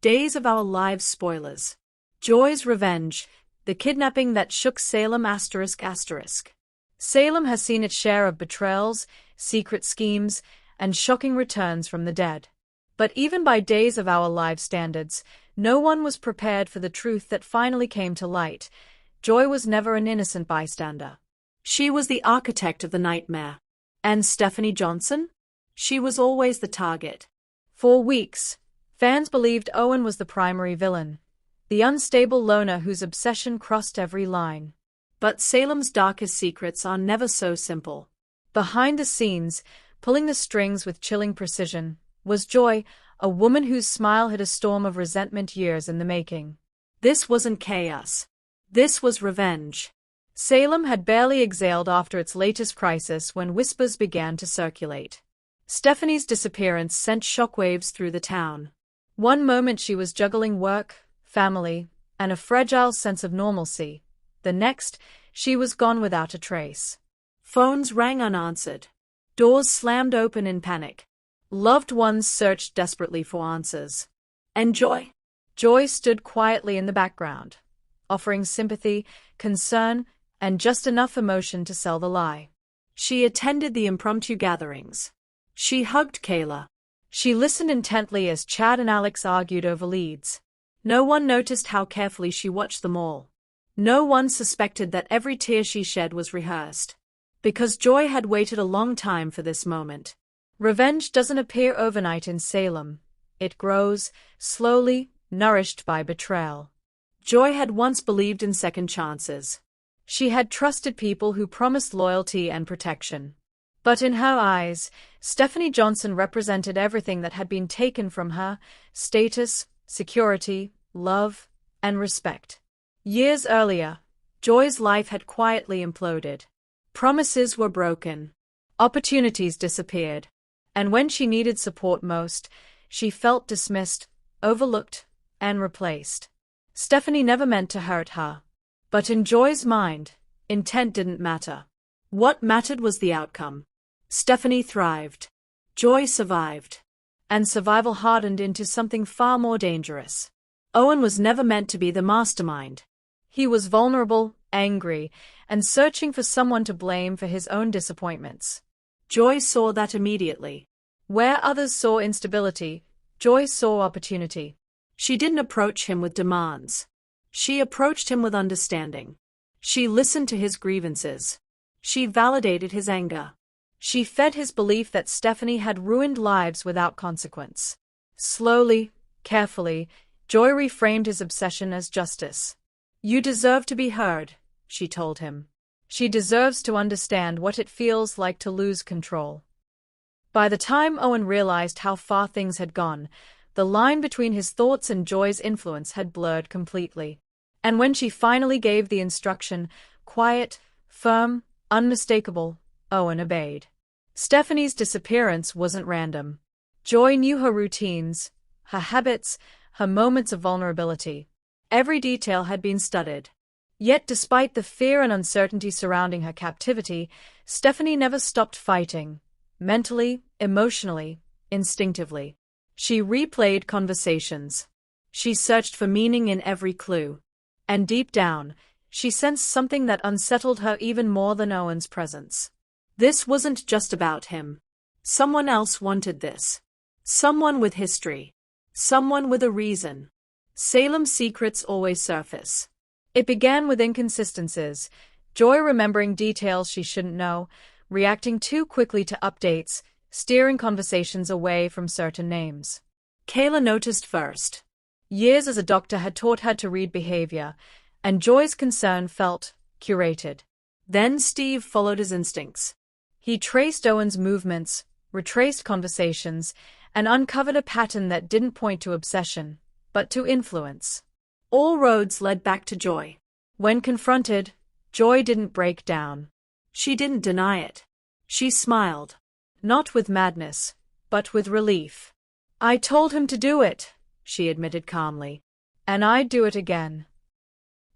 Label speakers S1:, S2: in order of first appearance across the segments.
S1: Days of Our Lives spoilers. Joy's revenge. The kidnapping that shook Salem ***. Salem has seen its share of betrayals, secret schemes, and shocking returns from the dead. But even by Days of Our Lives standards, no one was prepared for the truth that finally came to light. Joy was never an innocent bystander. She was the architect of the nightmare. And Stephanie Johnson? She was always the target. For weeks, fans believed Owen was the primary villain, the unstable loner whose obsession crossed every line. But Salem's darkest secrets are never so simple. Behind the scenes, pulling the strings with chilling precision, was Joy, a woman whose smile hid a storm of resentment years in the making. This wasn't chaos. This was revenge. Salem had barely exhaled after its latest crisis when whispers began to circulate. Stephanie's disappearance sent shockwaves through the town. One moment she was juggling work, family, and a fragile sense of normalcy. The next, she was gone without a trace. Phones rang unanswered. Doors slammed open in panic. Loved ones searched desperately for answers. And Joy? Joy stood quietly in the background, offering sympathy, concern, and just enough emotion to sell the lie. She attended the impromptu gatherings. She hugged Kayla. She listened intently as Chad and Alex argued over leads. No one noticed how carefully she watched them all. No one suspected that every tear she shed was rehearsed. Because Joy had waited a long time for this moment. Revenge doesn't appear overnight in Salem. It grows, slowly, nourished by betrayal. Joy had once believed in second chances. She had trusted people who promised loyalty and protection. But in her eyes, Stephanie Johnson represented everything that had been taken from her: status, security, love, and respect. Years earlier, Joy's life had quietly imploded. Promises were broken. Opportunities disappeared. And when she needed support most, she felt dismissed, overlooked, and replaced. Stephanie never meant to hurt her. But in Joy's mind, intent didn't matter. What mattered was the outcome. Stephanie thrived. Joy survived. And survival hardened into something far more dangerous. Owen was never meant to be the mastermind. He was vulnerable, angry, and searching for someone to blame for his own disappointments. Joy saw that immediately. Where others saw instability, Joy saw opportunity. She didn't approach him with demands. She approached him with understanding. She listened to his grievances. She validated his anger. She fed his belief that Stephanie had ruined lives without consequence. Slowly, carefully, Joy reframed his obsession as justice. "You deserve to be heard," she told him. "She deserves to understand what it feels like to lose control." By the time Owen realized how far things had gone, the line between his thoughts and Joy's influence had blurred completely. And when she finally gave the instruction, quiet, firm, unmistakable, Owen obeyed. Stephanie's disappearance wasn't random. Joy knew her routines, her habits, her moments of vulnerability. Every detail had been studied. Yet despite the fear and uncertainty surrounding her captivity, Stephanie never stopped fighting. Mentally, emotionally, instinctively. She replayed conversations. She searched for meaning in every clue. And deep down, she sensed something that unsettled her even more than Owen's presence. This wasn't just about him. Someone else wanted this. Someone with history. Someone with a reason. Salem's secrets always surface. It began with inconsistencies, Joy remembering details she shouldn't know, reacting too quickly to updates, steering conversations away from certain names. Kayla noticed first. Years as a doctor had taught her to read behavior, and Joy's concern felt curated. Then Steve followed his instincts. He traced Owen's movements, retraced conversations, and uncovered a pattern that didn't point to obsession, but to influence. All roads led back to Joy. When confronted, Joy didn't break down. She didn't deny it. She smiled. Not with madness, but with relief. "I told him to do it," she admitted calmly. "And I'd do it again."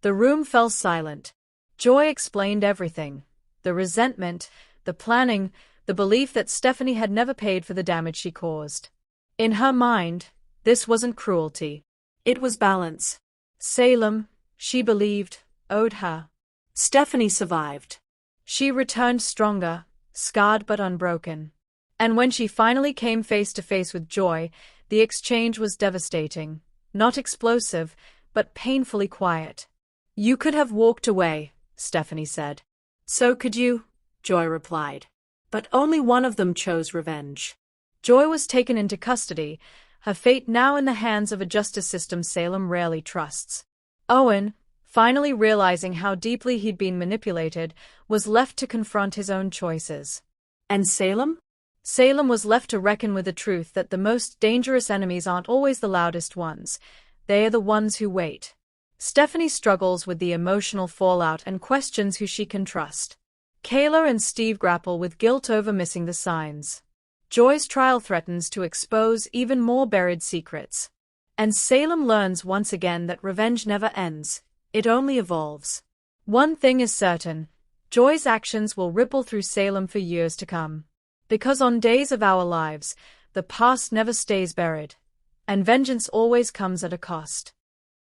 S1: The room fell silent. Joy explained everything. The resentment, the planning, the belief that Stephanie had never paid for the damage she caused. In her mind, this wasn't cruelty. It was balance. Salem, she believed, owed her. Stephanie survived. She returned stronger, scarred but unbroken. And when she finally came face to face with Joy, the exchange was devastating. Not explosive, but painfully quiet. "You could have walked away," Stephanie said. "So could you," Joy replied. But only one of them chose revenge. Joy was taken into custody, her fate now in the hands of a justice system Salem rarely trusts. Owen, finally realizing how deeply he'd been manipulated, was left to confront his own choices. And Salem? Salem was left to reckon with the truth that the most dangerous enemies aren't always the loudest ones. They are the ones who wait. Stephanie struggles with the emotional fallout and questions who she can trust. Kayla and Steve grapple with guilt over missing the signs. Joy's trial threatens to expose even more buried secrets. And Salem learns once again that revenge never ends, it only evolves. One thing is certain, Joy's actions will ripple through Salem for years to come. Because on days of our lives, the past never stays buried, and vengeance always comes at a cost.